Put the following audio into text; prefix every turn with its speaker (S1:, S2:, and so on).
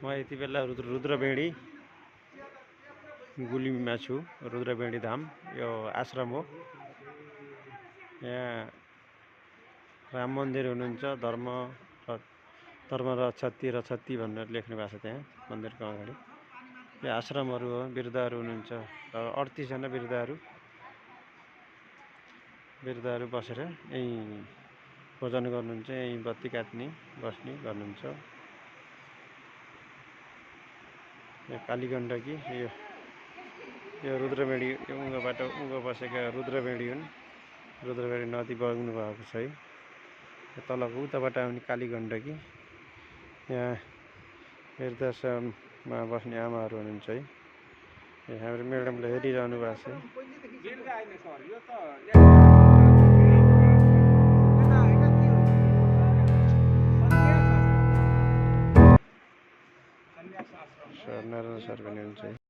S1: म यति बेला रुद्रबेडी गुल्मीमा छु। रुद्रबेडी धाम यो आश्रम हो। यहाँ राम मन्दिर हुनुहुन्छ। धर्म र क्षति भनेर लेख्नु भएको छ त्यहाँ मन्दिरको अगाडि। यो आश्रमहरू हो। वृद्धहरू हुनुहुन्छ। 38 जना वृद्धहरू बसेर यही भोजन गर्नुहुन्छ। यही बत्ती काट्ने बस्ने गर्नुहुन्छ। यो कालीगण्डकी यो रुद्रबेडी उँभोबाट उँभो बसेका रुद्रबेडी हुन्। रुद्रबेडी नदी बग्नु भएको छ है। तलको उताबाट आउने कालीगण्डकी। यहाँ वृद्धाश्रममा बस्ने आमाहरू हुनुहुन्छ है। हाम्रो म्याडमले हेरिरहनु भएको छ। नारायण सर पनि हुन्छ है।